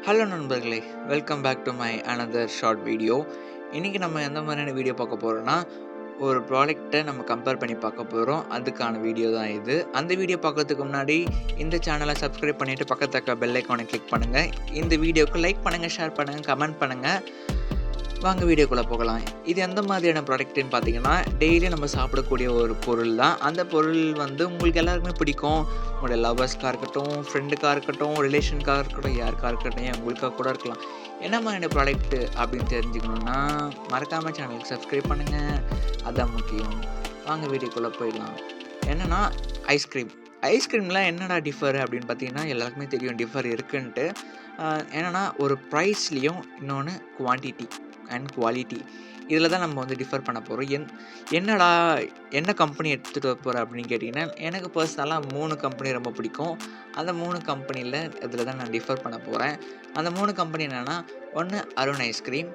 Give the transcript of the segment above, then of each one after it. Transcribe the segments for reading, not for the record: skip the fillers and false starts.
Hello நண்பர்களே, welcome back to my another short video. இன்றைக்கி நம்ம எந்த மாதிரியான வீடியோ பார்க்க போகிறோன்னா, ஒரு ப்ராடக்ட்டை நம்ம கம்பேர் பண்ணி பார்க்க போகிறோம். அதுக்கான வீடியோ தான் இது. அந்த வீடியோ பார்க்கறதுக்கு முன்னாடி இந்த சேனலை சப்ஸ்கிரைப் பண்ணிவிட்டு பக்கத்தில் இருக்க பெல் ஐக்கானை கிளிக் பண்ணுங்கள். இந்த வீடியோவுக்கு லைக் பண்ணுங்கள், ஷேர் பண்ணுங்கள், கமெண்ட் பண்ணுங்கள். வாங்க வீடியோக்குள்ளே போகலாம். இது எந்த மாதிரியான ப்ராடக்ட்டுன்னு பார்த்தீங்கன்னா, டெய்லி நம்ம சாப்பிடக்கூடிய ஒரு பொருள் தான். அந்த பொருள் வந்து உங்களுக்கு எல்லாருக்குமே பிடிக்கும். உங்களோட லவ்வர்ஸ்க்காக இருக்கட்டும், ஃப்ரெண்டுக்காக இருக்கட்டும், ரிலேஷனுக்காக இருக்கட்டும், யாருக்காக இருக்கட்டும், ஏன் உங்களுக்காக கூட இருக்கலாம். என்ன மாதிரியான ப்ராடக்ட்டு அப்படின்னு தெரிஞ்சுக்கணுன்னா, மறக்காமல் சேனலுக்கு சப்ஸ்கிரைப் பண்ணுங்கள். அதுதான் முக்கியம். வாங்க வீடியோக்குள்ளே போயிடலாம். என்னென்னா ஐஸ்கிரீம். ஐஸ்கிரீமில் என்னடா டிஃபர் அப்படின்னு பார்த்தீங்கன்னா, எல்லாருக்குமே தெரியும் டிஃபர் இருக்குன்ட்டு. என்னென்னா ஒரு ப்ரைஸ்லேயும் இன்னொன்று குவான்டிட்டி அண்ட் குவாலிட்டி இதில் தான் நம்ம வந்து டிஃபர் பண்ண போகிறோம். என்னடா என்ன கம்பெனி எடுத்துகிட்டு வர போகிறேன் அப்படின்னு கேட்டிங்கன்னா, எனக்கு பர்சனலாக 3 கம்பெனி ரொம்ப பிடிக்கும். அந்த 3 கம்பெனியில் இதில் தான் நான் டிஃபர் பண்ண போகிறேன். அந்த 3 கம்பெனி என்னென்னா, ஒன்று அருண் ஐஸ்கிரீம்,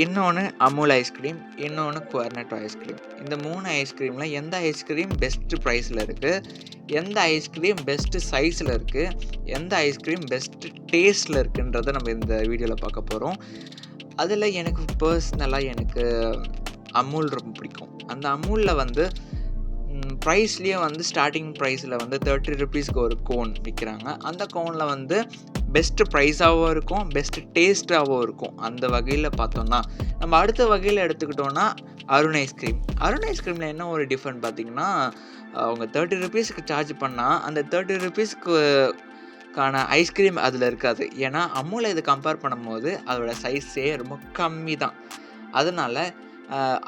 இன்னொன்று அமுல் ஐஸ்கிரீம், இன்னொன்று குவர்னட்டோ ஐஸ்கிரீம். இந்த 3 ஐஸ்கிரீமில் எந்த ஐஸ்கிரீம் பெஸ்ட்டு ப்ரைஸில் இருக்குது, எந்த ஐஸ்கிரீம் பெஸ்ட்டு சைஸில் இருக்குது, எந்த ஐஸ்கிரீம் பெஸ்ட்டு டேஸ்ட்டில் இருக்குன்றதை நம்ம இந்த வீடியோவில் பார்க்க போகிறோம். அதில் எனக்கு பர்சனலாக எனக்கு அமுல் ரொம்ப பிடிக்கும். அந்த அமுலில் வந்து ப்ரைஸ்லேயே வந்து ஸ்டார்டிங் ப்ரைஸில் வந்து 30 ருபீஸ்க்கு ஒரு கோன் விற்கிறாங்க. அந்த கோனில் வந்து பெஸ்ட்டு ப்ரைஸாகவும் இருக்கும், பெஸ்ட்டு டேஸ்ட்டாகவும் இருக்கும். அந்த வகையில் பார்த்தோன்னா, நம்ம அடுத்த வகையில் எடுத்துக்கிட்டோன்னா அருண் ஐஸ்கிரீம். அருண் ஐஸ்கிரீமில் என்ன ஒரு டிஃப்ரெண்ட் பார்த்திங்கன்னா, அவங்க 30 ருபீஸ்க்கு சார்ஜ் பண்ணால் அந்த 30 ருபீஸ்க்கு ஐஸ்கிரீம் அதில் இருக்காது. ஏன்னா அமுலை இதை கம்பேர் பண்ணும்போது அதோடய சைஸே ரொம்ப கம்மி தான். அதனால்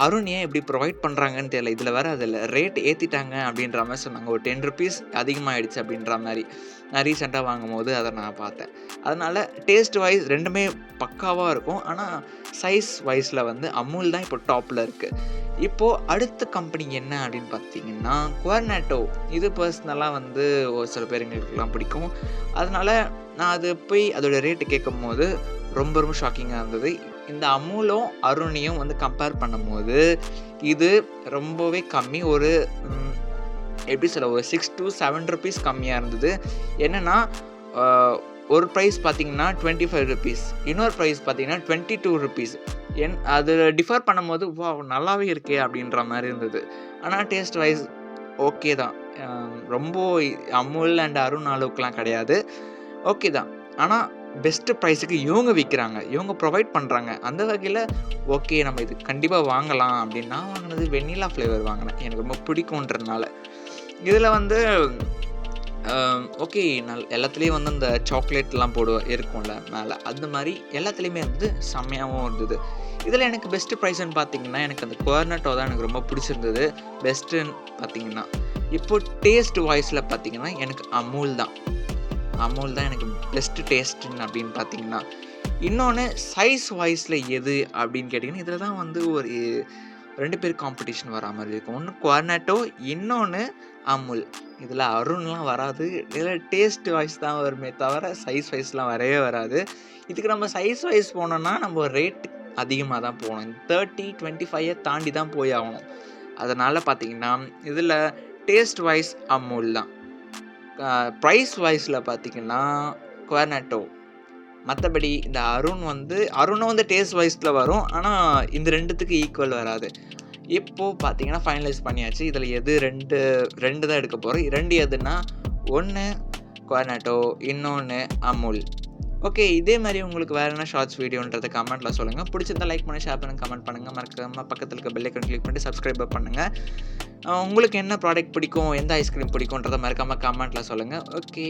அருண் ஏன் இப்படி ப்ரொவைட் பண்ணுறாங்கன்னு தெரியல. இதில் வேறு அதில் ரேட் ஏற்றிட்டாங்க அப்படின்ற மாதிரி சொன்னாங்க. ஒரு 10 ருபீஸ் அதிகமாகிடுச்சு அப்படின்ற மாதிரி. நான் ரீசெண்டாக வாங்கும்போது அதை நான் பார்த்தேன். அதனால் டேஸ்ட் வைஸ் ரெண்டுமே பக்காவாக இருக்கும். ஆனால் சைஸ் வைஸில் வந்து அமுல் தான் இப்போ டாப்பில் இருக்குது. இப்போது அடுத்த கம்பெனி என்ன அப்படின்னு பார்த்தீங்கன்னா குவர்னட்டோ. இது பர்சனலாக வந்து ஒரு சில பேருங்களுக்கெல்லாம் பிடிக்கும். அதனால் நான் அது போய் அதோடய ரேட்டு கேட்கும் போது ரொம்ப ரொம்ப ஷாக்கிங்காக இருந்தது. இந்த அமுலும் அருணையும் வந்து கம்பேர் பண்ணும்போது இது ரொம்பவே கம்மி. ஒரு எப்படி சொல்ல, ஒரு 6 to 7 ருபீஸ் கம்மியாக இருந்தது. என்னென்னா ஒரு ப்ரைஸ் பார்த்திங்கன்னா 25 ருபீஸ், இன்னொரு ப்ரைஸ் பார்த்திங்கன்னா 22 ருபீஸ். அது டிஃபர் பண்ணும்போது வா நல்லாவே இருக்கே அப்படின்ற மாதிரி இருந்தது. ஆனால் டேஸ்ட் வைஸ் ஓகே தான். ரொம்ப அமுல் அண்ட் அருண் அளவுக்குலாம் கிடையாது, ஓகே தான். ஆனால் பெஸ்ட்டு ப்ரைஸுக்கு இவங்க விற்கிறாங்க, இவங்க ப்ரொவைட் பண்ணுறாங்க. அந்த வகையில் ஓகே, நம்ம இது கண்டிப்பாக வாங்கலாம் அப்படின்னு நான் வாங்கினது வெண்ணிலா ஃப்ளேவர் வாங்கினேன். எனக்கு ரொம்ப பிடிக்குன்றதுனால. இதில் வந்து ஓகே, எல்லாத்துலேயும் வந்து அந்த சாக்லேட்லாம் இருக்கும்ல மேலே, அந்த மாதிரி எல்லாத்துலேயுமே வந்து செம்மையாகவும் இருந்தது. இதில் எனக்கு பெஸ்ட்டு ப்ரைஸ்ன்னு பார்த்தீங்கன்னா, எனக்கு அந்த குவர்னட்டோ தான் எனக்கு ரொம்ப பிடிச்சிருந்தது. பெஸ்ட்டுன்னு பார்த்தீங்கன்னா, இப்போது டேஸ்ட் வாய்ஸில் பார்த்தீங்கன்னா எனக்கு அமுல் தான் எனக்கு பெஸ்ட்டு டேஸ்ட்டுன்னு அப்படின்னு பார்த்தீங்கன்னா. இன்னொன்று சைஸ் வாய்ஸில் எது அப்படின்னு கேட்டிங்கன்னா, இதில் தான் வந்து ஒரு 2 பேர் காம்படிஷன் வரா மாதிரி இருக்கும். ஒன்று குவர்னட்டோ, இன்னொன்று அமுல். இதில் அருண்லாம் வராது. இதில் டேஸ்ட் வாய்ஸ் தான் வருமே தவிர சைஸ் வைஸ்லாம் வரவே வராது. இதுக்கு நம்ம சைஸ் வைஸ் போனோன்னா நம்ம ரேட் அதிகமாக தான் போகணும். 30, 25 தாண்டி தான் போய் ஆகணும். அதனால் பார்த்திங்கன்னா இதில் டேஸ்ட் வைஸ் அமுல் தான். ப்ரைஸ் வைஸில் பார்த்திங்கன்னா குவர்னட்டோ. மற்றபடி இந்த அருணும் வந்து டேஸ்ட் வைஸில் வரும். ஆனால் இந்த ரெண்டுத்துக்கு ஈக்குவல் வராது. இப்போது பார்த்தீங்கன்னா ஃபைனலைஸ் பண்ணியாச்சு. இதில் எது ரெண்டு தான் எடுக்க போகிறோம். 2 எதுனா, ஒன்று குவர்னட்டோ, இன்னொன்று அமுல். ஓகே, இதே மாதிரி உங்களுக்கு வேறு என்ன ஷார்ட்ஸ் வீடியோன்றதை கமெண்ட்டில் சொல்லுங்கள். பிடிச்சிருந்தால் லைக் பண்ணி, ஷேர் பண்ணி, கமெண்ட் பண்ணுங்கள். மறக்காமல் பக்கத்தில் இருக்க பெல் ஐக்கான் கிளிக் பண்ணி சப்ஸ்கிரைப் பண்ணுங்கள். உங்களுக்கு என்ன ப்ராடக்ட் பிடிக்கும், எந்த ஐஸ்கிரீம் பிடிக்குன்றதை மறக்காமல் கமெண்ட்டில் சொல்லுங்கள். ஓகே.